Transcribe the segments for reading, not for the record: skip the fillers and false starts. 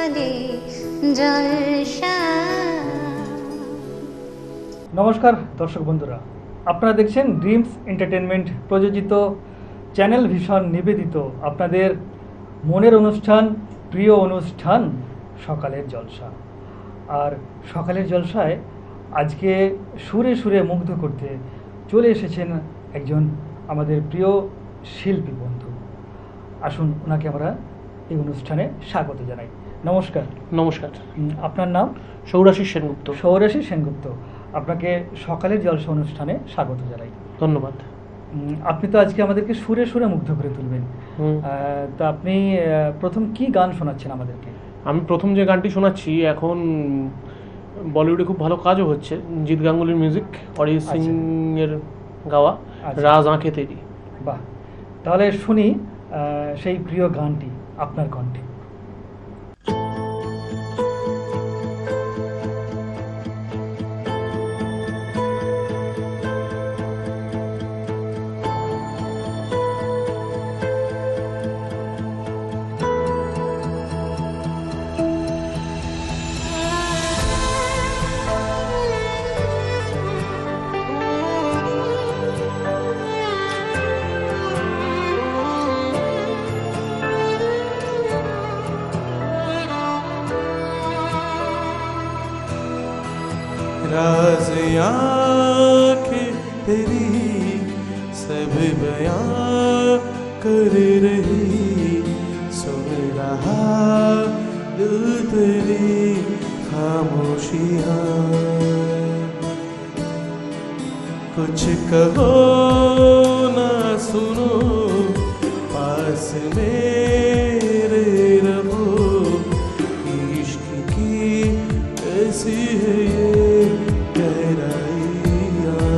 সকালে জলসা। নমস্কার দর্শক বন্ধুরা, আপনারা দেখছেন ড্রিমস এন্টারটেনমেন্ট প্রযোজিত চ্যানেল ভিশন নিবেদিত আপনাদের মনের অনুষ্ঠান, প্রিয় অনুষ্ঠান সকালের জলসা। আর সকালের জলসায় আজকে সুরে সুরে মুগ্ধ করতে চলে এসেছেন একজন আমাদের প্রিয় শিল্পী বন্ধু। আসুন ওনাকে আমরা এই অনুষ্ঠানে স্বাগত জানাই। নমস্কার। নমস্কার। আপনার নাম? সৌরাশিস সেনগুপ্ত। সৌরাশিস সেনগুপ্ত, আপনাকে সকালের জলসা অনুষ্ঠানে স্বাগত জানাই। ধন্যবাদ। আপনি তো আজকে আমাদেরকে সুরে সুরে মুগ্ধ করে তুলবেন। তা আপনি প্রথম কি গান শোনাচ্ছেন আমাদেরকে? আমি প্রথম যে গানটি শোনাচ্ছি, এখন বলিউডে খুব ভালো কাজও হচ্ছে, জিৎ গাঙ্গুলির মিউজিক, অরিজিৎ সিং এর গাওয়া রাজ আঁখে তেরি। বাহ, তাহলে শুনি সেই প্রিয় গানটি আপনার কণ্ঠে। राज़ आँखें तेरी सब बयां कर रही, सुन रहा दिल तेरी खामोशियाँ। कुछ कहो ना सुनो, पास मेरे रहो, इश्क की ऐसी है ये गहराइयाँ।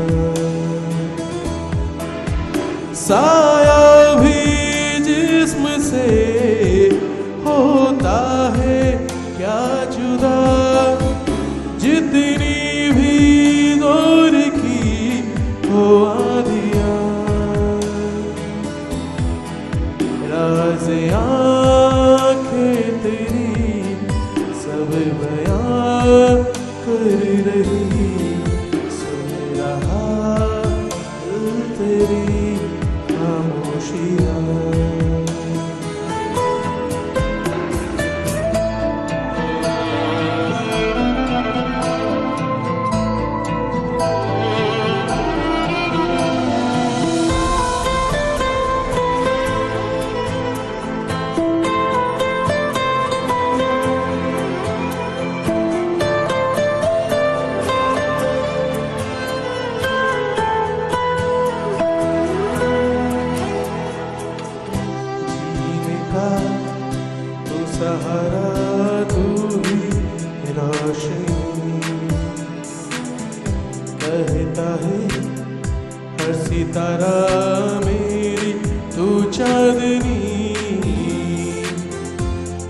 साया भी जिस्म से होता है क्या जुदा, जितनी भी दौर की हो आंधियाँ। राज़ आँखें तेरी सब बयां कर रही, सुन रहा दिल तेरी खामोशियाँ। जीने का तो सहारा तू ही रोशनी, कहता है हर सितारा मेरी तू चांदनी।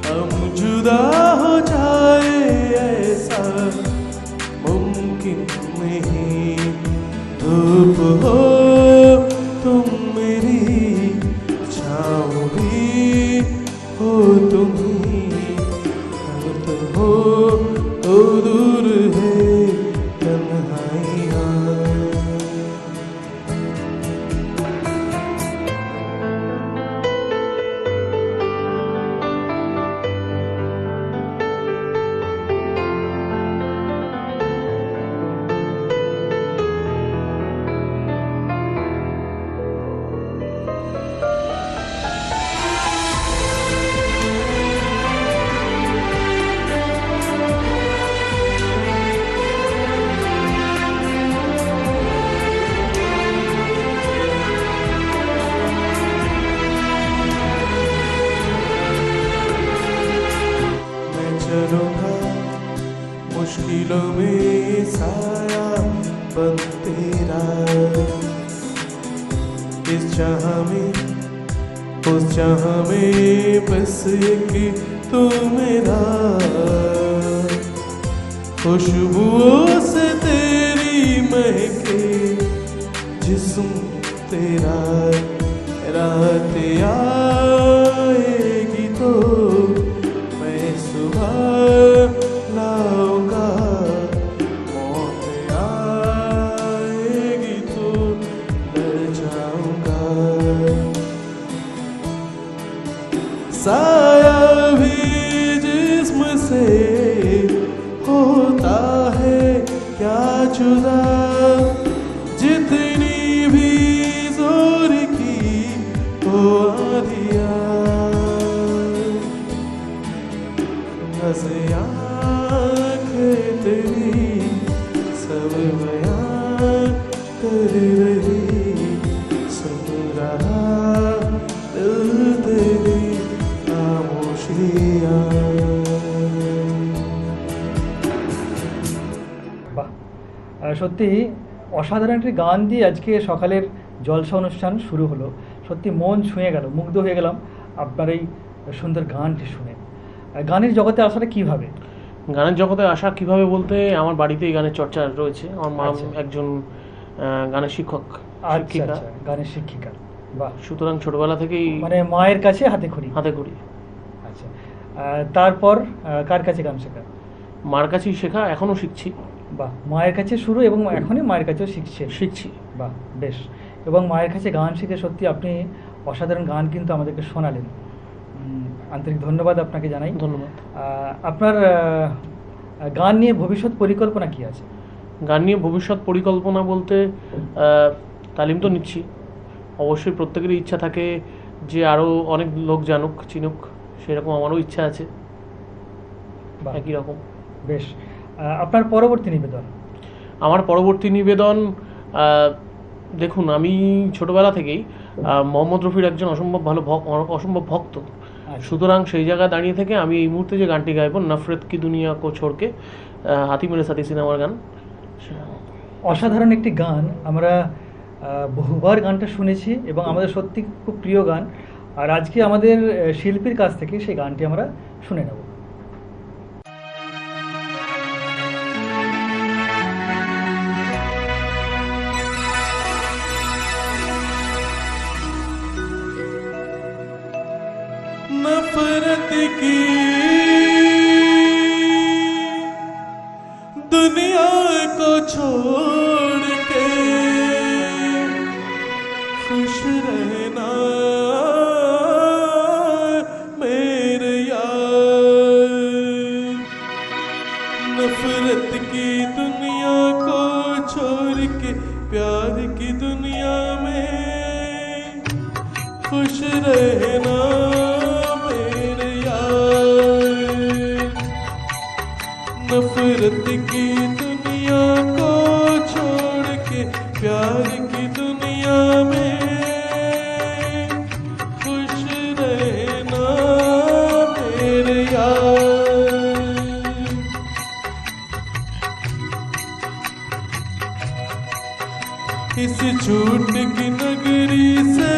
हम जुदा हो जाए ऐसा मुमकिन नहीं, धूप हो तुम मेरी, छाँव भी हो तुम ही, हाथ हो तो दूर है तन्हाइयाँ। चलूँगा मुश्किलों में साया बन तेरा, इस चाह में उस चाह में बस एक तू मेरा। खुशबुओं से तेरी महके जिस्म तेरा, रात आएगी तो मैं सुबह लाऊंगा, मौत आएगी तो डर जाऊंगा। साया भी जिस्म से होता है क्या जुदा, जितनी भी जोर की हो आंधियाँ, हंसे आँखें तेरी सब बयां कर रही, सुन रहा दिल तेरी खामोशियाँ। বাহ, সত্যি অসাধারণ একটি গান দিয়ে আজকে সকালের জলসা অনুষ্ঠান শুরু হলো। সত্যি মন ছুঁয়ে গেল, মুগ্ধ হয়ে গেলাম আপনার এই সুন্দর গানটি শুনে। গানের জগতে আসাটা কিভাবে? গানের জগতে আসা কিভাবে বলতে, আমার বাড়িতেই গানের চর্চা রয়েছে। আমার মা আচ্ছা। একজন গানের শিক্ষক, আচ্ছা শিক্ষিকা। আচ্ছা, গানের শিক্ষিকা। বাহ, সুতরাং ছোটবেলা থেকেই মানে মায়ের কাছে হাতে খড়ি। হাতে করি। আচ্ছা, তারপর কার কাছে গান শেখা? মার কাছেই শেখা, এখনো শিখছি। বাহ, মায়ের কাছে শুরু এবং এখনই মায়ের কাছেও শিখছি। বাহ, বেশ। এবং মায়ের কাছে গান শিখে সত্যি আপনি অসাধারণ গান কিন্তু আমাদেরকে শোনালেন। আন্তরিক ধন্যবাদ আপনাকে জানাই। ধন্যবাদ। আপনার গান নিয়ে ভবিষ্যৎ পরিকল্পনা কি আছে? গান নিয়ে ভবিষ্যৎ পরিকল্পনা বলতে তালিম তো নিচ্ছি। অবশ্যই প্রত্যেকেরই ইচ্ছা থাকে যে আরও অনেক লোক জানুক, চিনুক, সেরকম আমারও ইচ্ছা আছে। বাহ, একই রকম। বেশ। আপনার পরবর্তী নিবেদন? আমার পরবর্তী নিবেদন, দেখুন আমি ছোটবেলা থেকেই মোহাম্মদ রফির একজন অসম্ভব ভক্ত। সুতরাং সেই জায়গায় দাঁড়িয়ে থেকে আমি এই মুহূর্তে যে গানটি গাইব, নফরত কি দুনিয়া কো ছোড়কে, হাতি মেরে সাথী সিনেমার গান। অসাধারণ একটি গান, আমরা বহুবার গানটা শুনেছি এবং আমাদের সত্যি খুব প্রিয় গান। আর আজকে আমাদের শিল্পীর কাছ থেকে সেই গানটি আমরা শুনে নেব। नफरत की दुनिया को छोड़ के खुश रहना मेरे यार। नफरत की दुनिया को छोड़ के प्यार की दुनिया में खुश रहना मेरे यार। नफरत की दुनिया को छोड़ के प्यार की दुनिया में खुश रहना मेरे यार। इस झूठ की नगरी से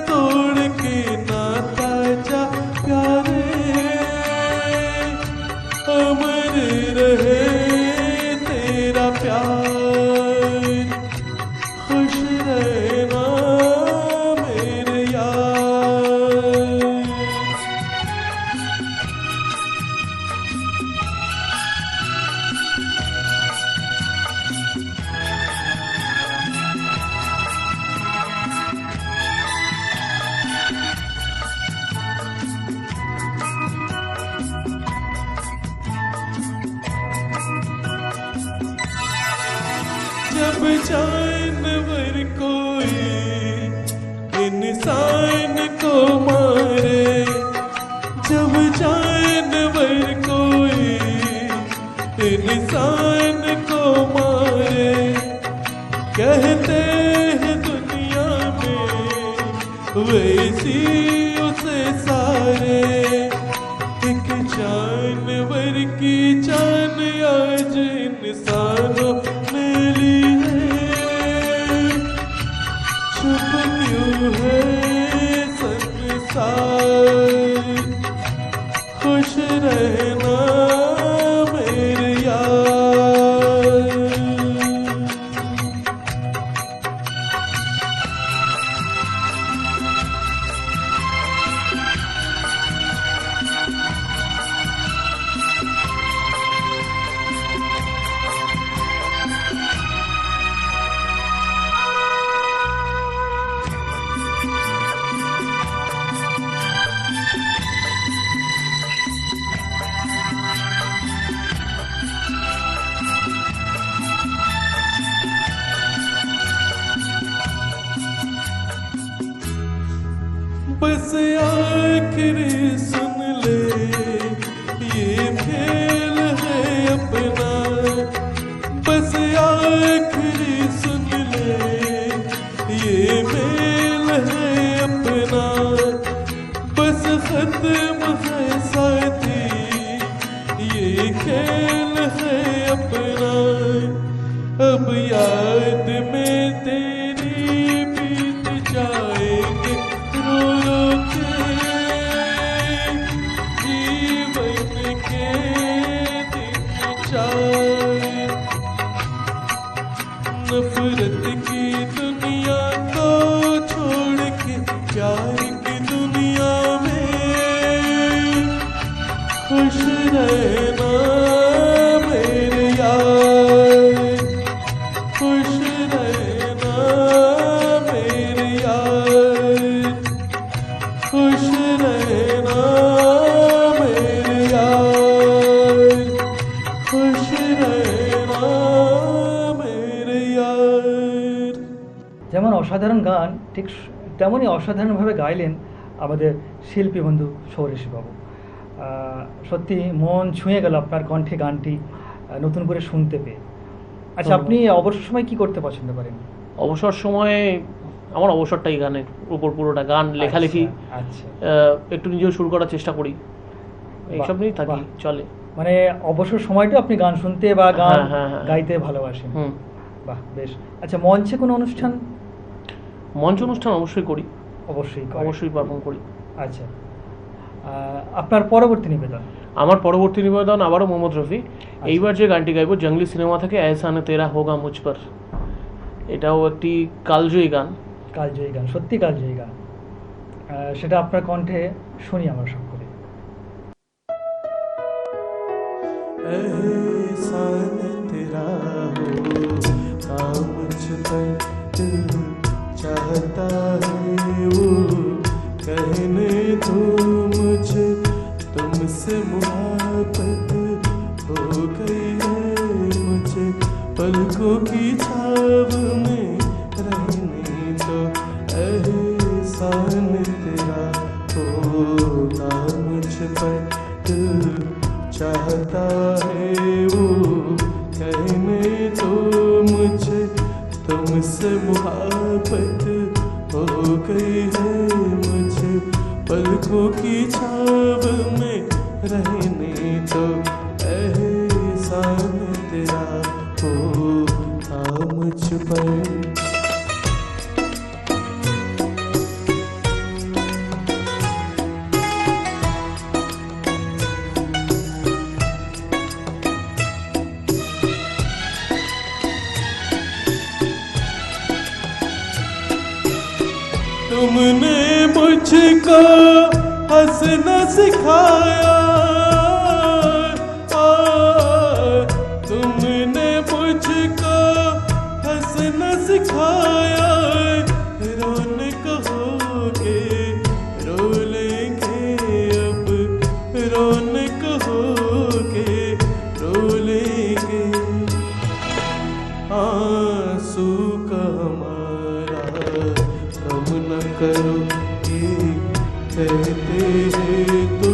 तोड़ के नाता जा प्यारे, अमर रहे तेरा प्यार। खुश रहना मेरे यार। जब जानवर कोई इंसान को मारे, जब जानवर कोई इंसान को मारे, कहते हैं दुनिया में वैसी उसे सारे। एक जानवर की जान आज इंसानों ने ली है, चुप क्यों है संसार। खुश रहना मेरे यार। के दिन जाए, नफरत की दुनिया को छोड़ के प्यार की दुनिया में खुश रहना मेरे यार, खुश रहना मेरे यार, खुश रहना मेरे यार, खुश रहना मेरे यार। যেমন অসাধারণ গান ঠিক তেমনই অসাধারণভাবে গাইলেন আমাদের শিল্পী বন্ধু সৌরেশবাবু। সত্যি মন ছুঁয়ে গেল আপনার কণ্ঠে গানটি নতুন করে শুনতে পেয়ে। আচ্ছা, আপনি অবসর সময় কি করতে পছন্দ করেন? অবসর সময়ে আমার অবসরটাই গানের উপর পুরোটা, গান লেখালেখি, আচ্ছা, একটু নিজেও শুরু করার চেষ্টা করি, এইসব নিয়েই থাকি, বাহ। চলে। মানে অবসর সময়টা আপনি গান শুনতে বা গান হ্যাঁ। গাইতে ভালোবাসেন। হুম। বাহ, বেশ। আচ্ছা, মঞ্চে কোনো অনুষ্ঠান? মঞ্চ অনুষ্ঠান অবশ্যই করি, অবশ্যই করেন। অবশ্যই পারফর্ম করি। আচ্ছা, আপনার পরবর্তী নিবেদন? আমার পরবর্তী নিবেদন আবারও মোহাম্মদ রফি। এইবার যে গানটি গাইবো জঙ্গলি সিনেমা থেকে এহসান তেরা হোগা মুঝ পর। এটাও একটি কালজয়ী গান। কালজয়ী গান, সত্যি কালজয়ী গান। সেটা আপনার কণ্ঠে শুনি আমরা সব করে। एहसान तेरा होगा मुझ पर, दिल चाहता है वो कहने दो मुझे, तुमसे मुहब्बत हो गई है मुझे, पलकों की छाव में रहने दो, एहसान तेरा होगा मुझ पर, दिल चाहता है वो कहने दो मुझे, तुमसे मुहब्बत हो गई है मुझे, पलकों की छाव में रहने दो, एहसान तेरा होगा मुझ पर। तुमने मुझको हंसना सिखाया, तुमने मुझको हंसना सिखाया, रोने कहोगे रो लेंगे अब, रोने कहोगे रो लेंगे, आंसू का हमारा कम न करो ये कहते हैं तो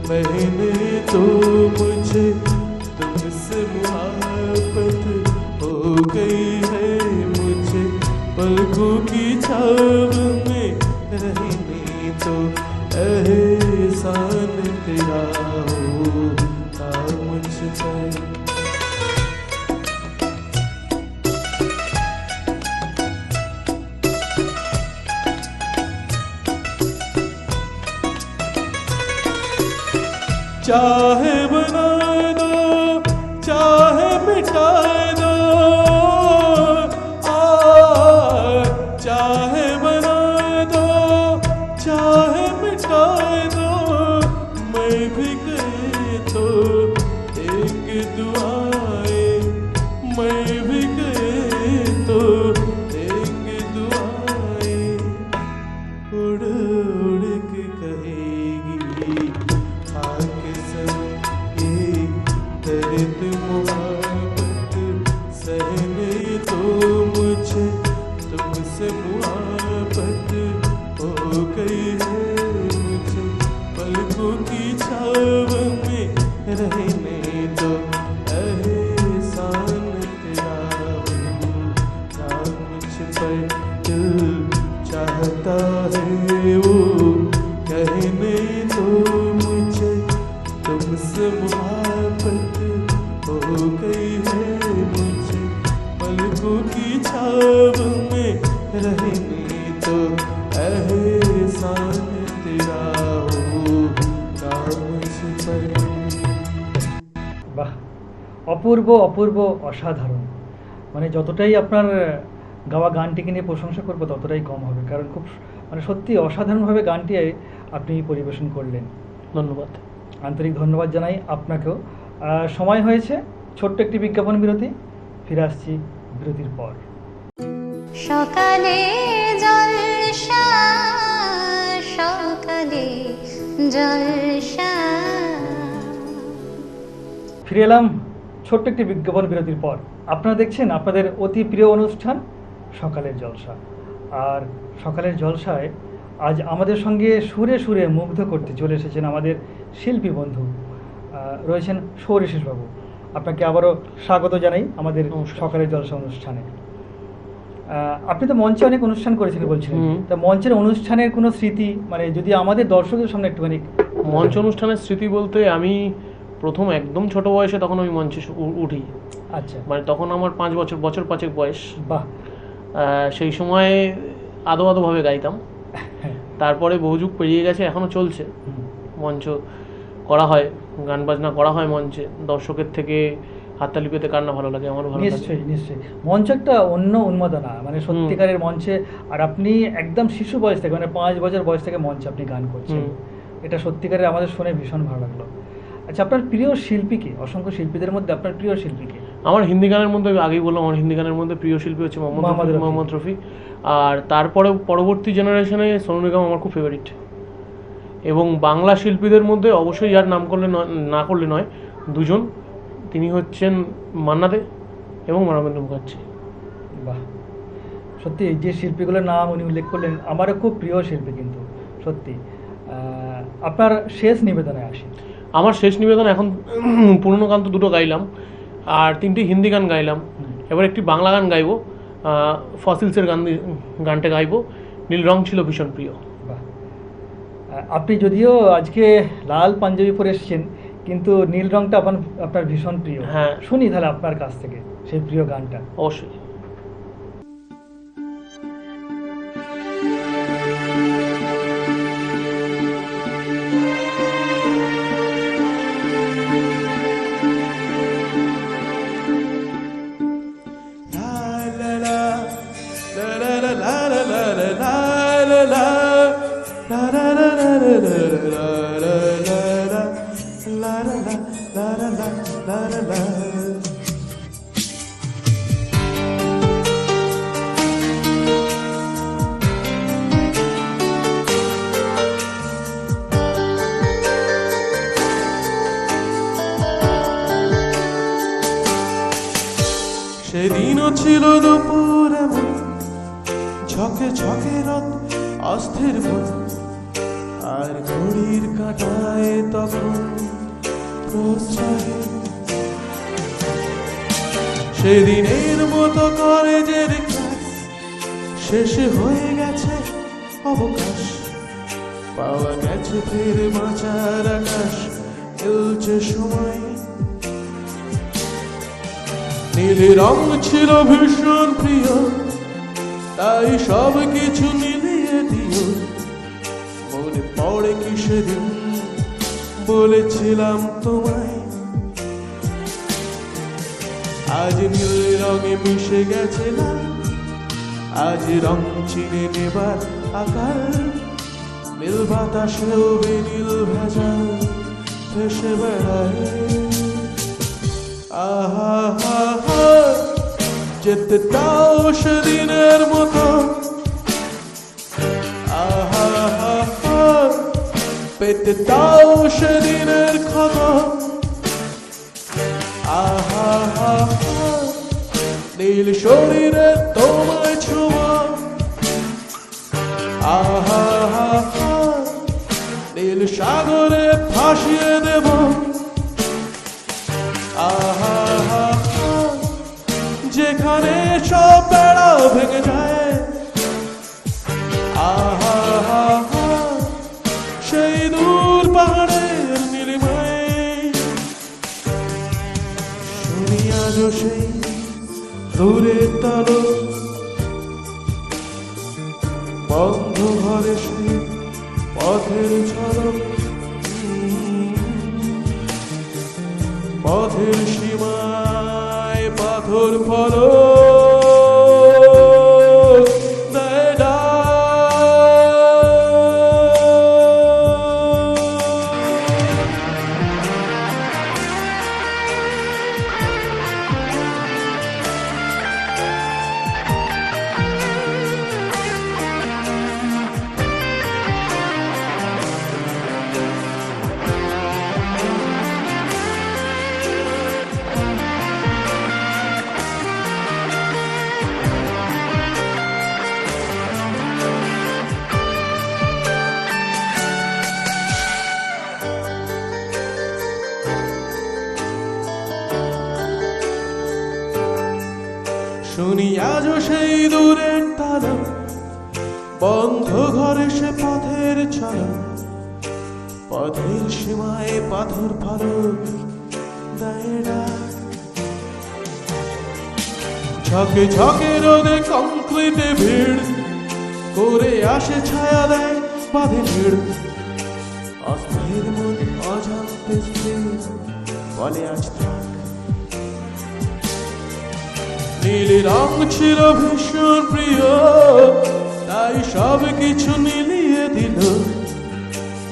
बहने तो मुझे, तुमसे मुहब्बत हो गई है मुझे, पलकों की छाव में रहने तो, एहसान तेरा होगा मुझ पर। चाहे बना दो चाहे मिटा दो, चाहे बना दो चाहे मिटा दो, मैं भी गए तो एक दुआएं, मैं भी गए तो एक दुआएं, उड़ उड़ के कहेगी आके सब ये दर्द मुहब्बत सहने दो मुझे, तुमसे मुहब्बत हो गई है मुझे, पलकों की छाव में रहने दो, एहसान तेरा होगा मुझ पर, दिल चाहता है वो कहने दो मुझे, तुमसे मुहब्बत हो गई है मुझे, पलकों की छाव में रहने दो, एहसान तेरा होगा मुझ पर। বাহ, অপূর্ব অপূর্ব, অসাধারণ। মানে যতটাই আপনার গাওয়া গানটিকে নিয়ে প্রশংসা করবো ততটাই কম হবে, কারণ খুব মানে সত্যি অসাধারণভাবে গানটি আপনি পরিবেশন করলেন। ধন্যবাদ। আন্তরিক ধন্যবাদ জানাই আপনাকেও। সময় হয়েছে ছোট্ট একটি বিজ্ঞাপন বিরতি, ফিরে আসছি বিরতির পর। সকালে জলসা, সকালে জলসা। ফিরে এলাম ছোট্ট একটি বিজ্ঞাপন বিরতির পর। আপনারা দেখছেন আপনাদের অতি প্রিয় অনুষ্ঠান সকালের জলসা। আর সকালের জলসায় আজ আমাদের সঙ্গে সুরে সুরে মুগ্ধ করতে চলে এসেছেন আমাদের শিল্পী বন্ধু, রয়েছেন সৌরিশিসবাবু। আপনাকে আবারও স্বাগত জানাই আমাদের সকালের জলসা অনুষ্ঠানে। আপনি তো মঞ্চে অনেক অনুষ্ঠান করেছিলেন বলছিলেন, তা মঞ্চের অনুষ্ঠানের কোনো স্মৃতি, মানে যদি আমাদের দর্শকদের সামনে একটুখানি। মঞ্চ অনুষ্ঠানের স্মৃতি বলতে আমি প্রথম একদম ছোট বয়সে তখন আমি মঞ্চে উঠি। আচ্ছা, মানে তখন আমার 5 বছর 5 বয়স। বাহ। সেই সময় আদোভাবে গাইতাম। তারপরে বহু যুগ পেরিয়ে গেছে, এখনো চলছে। মঞ্চ করা হয়, গান বাজনা করা হয় মঞ্চে। দর্শকের থেকে হাততালি পেতে কার না ভালো লাগে, আমারও ভালো লাগে। নিশ্চয়ই নিশ্চয়ই, মঞ্চ একটা অন্য উন্মাদনা, মানে সত্যিকারের মঞ্চে। আর আপনি একদম শিশু বয়স থেকে, মানে 5 বছর বয়স থেকে মঞ্চে আপনি গান করছেন, এটা সত্যিকারের আমাদের শুনে ভীষণ ভালো লাগলো। আচ্ছা, আপনার প্রিয় শিল্পীকে, অসংখ্য শিল্পীদের মধ্যে আপনার প্রিয় শিল্পীকে? আমার হিন্দি গানের মধ্যে, আগেই বললাম, আমার হিন্দি গানের মধ্যে প্রিয় শিল্পী হচ্ছে মোহাম্মদ রফি। আর তারপরে পরবর্তী জেনারেশনে সোনু নিগম আমার খুব ফেভারিট। এবং বাংলা শিল্পীদের মধ্যে অবশ্যই যার নাম না করলে নয়, দুজন, তিনি হচ্ছেন মান্না দে এবং মানবেন্দ্র মুখার্জি। বাহ, সত্যি যে শিল্পীগুলোর নাম উনি উল্লেখ করলেন আমারও খুব প্রিয় শিল্পী কিন্তু সত্যি। আপনার শেষ নিবেদনে আসি। আমার শেষ নিবেদন, এখন পুরনো গান তো 2টো গাইলাম, আর 3টি হিন্দি গান গাইলাম। এবার একটি বাংলা গান গাইবো, ফসিলসের গানটা গাইবো, নীল রং ছিল ভীষণ প্রিয়। বাহ, আপনি যদিও আজকে লাল পাঞ্জাবি পরে এসেছেন, কিন্তু নীল রংটা আপনার ভীষণ প্রিয়। হ্যাঁ, শুনি তাহলে আপনার কাছ থেকে সেই প্রিয় গানটা। অবশ্যই। সেদিনও ছিল দুপুর এমন, ঝকে ঝকে রথ অস্থির মন, আর ঘড়ির কাঁটায় তখন প্রশ্রয়। সেদিনের মতো কলেজের ক্লাস শেষ হয়ে গেছে, অবকাশ পাওয়া গেছে, ফের বাঁচার আকাশ খেলছে সময়। নীল রং ছিল ভীষণ প্রিয়, তাই সব কিছু মিলিয়ে দিও। মনে পড়ে কি সেদিন বলেছিলাম তোমায়, আজ নীল রঙে মিশে গেছে না, আজ রং চিনে নেবার আকার। নীল বাতাসেও বেনীল ভেজাল ভেসে বেড়ায়। আহা হা হা, যেতে তাও সেদিনের মতো। আহা হা হা, পেতে তাও সেদিনের ক্ষত। আহা হা হা, নীল শরীরে তোমায় ছোঁয়া। আহা হা হা, নীল সাগরে ভাসিয়ে দেব। আহা হা হা, যেখানে সব বেড়া ভেঙে যায়। আহা হা হা, সেই দূর পাহাড়ের নীলিমায়। শুনি আজও সেই দূরের তালো, বন্ধ ঘরে সেই পথের ঝলক। পথের সীমায় পাথর ফলক দেয় ডাক। শুনি আজও সেই দূরের তালা, বন্ধ ঘরে সে পথের চলা, পথের সীমায় পাথর ফলক দেয় ডাক। ঝকে ঝকে রোদে কংক্রিটে ভিড় করে আসে ছায়া দেয় বাঁধে ভিড়। অস্থির মন অজান্তে স্থির বলে আজ থাক। নীল রং ছিল ভীষণ প্রিয়, তাই সব কিছু মিলিয়ে দিল।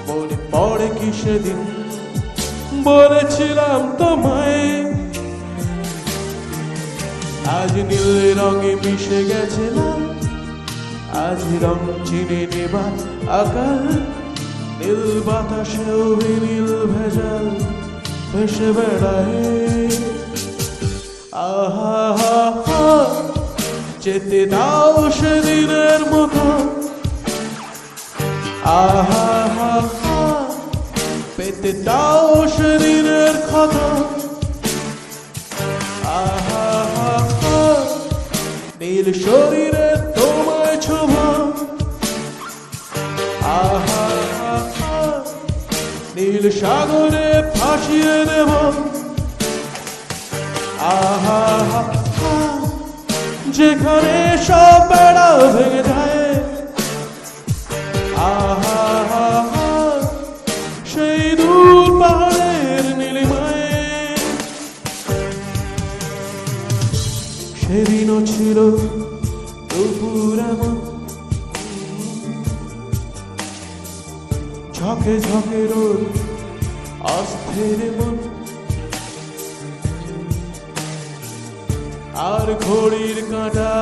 মনে পড়ে কি সেদিন বলেছিলাম তোমায়, আজ নীল রঙে মিশে গেছে লাল। আজ রং চিনে নেবার আকার, নীল বাতাসেও নীল ভেজাল ভেসে বেড়ায়। আহা যেতে দাও সেদিনের মতো, আহা পেতে দাও সেদিনের ক্ষত। আহা নীল শরীরে তোমায় ছোঁয়া, আহা নীল সাগরে ভাসিয়ে দেব। আহা যেখানে সব বেড়া ভেঙে যায়, আহা সেই দূর পাহাড়ের নীলিমায়। সেদিনও ছিল দুপুর এমন, ঝকে ঝকে রোদ অস্থির মন। আর ঘড়ির কাঁটা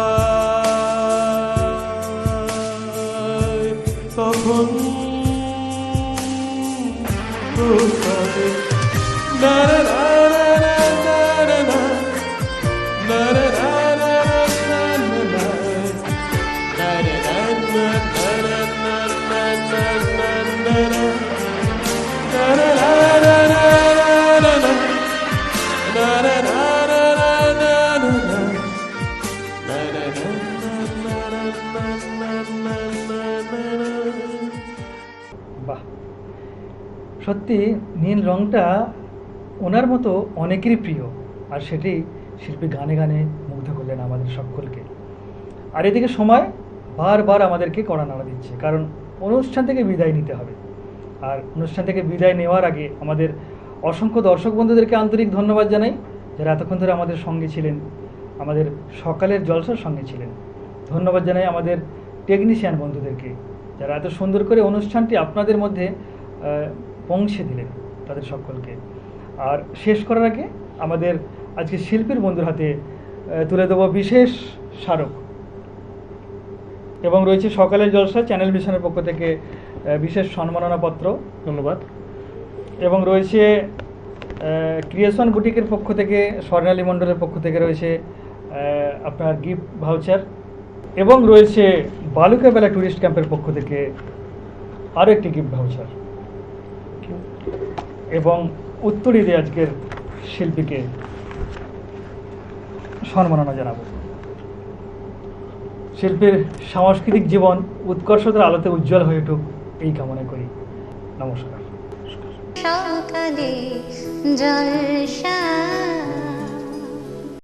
তখন বাহ, সত্যি নীল রংটা ওনার মতো অনেকেরই প্রিয়, আর সেটি শিল্পী গানে গানে মুগ্ধ করলেন আমাদের সকলকে। আর এদিকে সময় বারবার আমাদেরকে কড়া নাড়া দিচ্ছে, কারণ অনুষ্ঠান থেকে বিদায় নিতে হবে। আর অনুষ্ঠান থেকে বিদায় নেওয়ার আগে আমাদের অসংখ্য দর্শক বন্ধুদেরকে আন্তরিক ধন্যবাদ জানাই, যারা এতক্ষণ ধরে আমাদের সঙ্গে ছিলেন, আমাদের সকালের জলসার সঙ্গে ছিলেন। ধন্যবাদ জানাই আমাদের টেকনিশিয়ান বন্ধুদেরকে, যারা এত সুন্দর করে অনুষ্ঠানটি আপনাদের মধ্যে পৌঁছে দিলেন, তাদের সকলকে। আর শেষ করার আগে আমাদের আজকে শিল্পীর বন্ধুর হাতে তুলে দেব বিশেষ স্মারক, এবং রয়েছে সকালের জলসা চ্যানেল ভিশনের পক্ষ থেকে বিশেষ সম্মাননাপত্র। ধন্যবাদ। এবং রয়েছে ক্রিয়েশন বুটিকের পক্ষ থেকে, স্বর্ণালী মণ্ডলের পক্ষ থেকে রয়েছে আপনার গিফট ভাউচার, এবং রয়েছে বালুকাবেলা ট্যুরিস্ট ক্যাম্পের পক্ষ থেকে আরও একটি গিফট ভাউচার। এবং উত্তরী দিয়ে আজকের শিল্পীকে সম্মাননা জানাবো। শিল্পীর সাংস্কৃতিক জীবন উৎকর্ষতার আলোতে উজ্জ্বল হয়ে উঠুক, এই কামনা করি। নমস্কার। সকালে জলসা।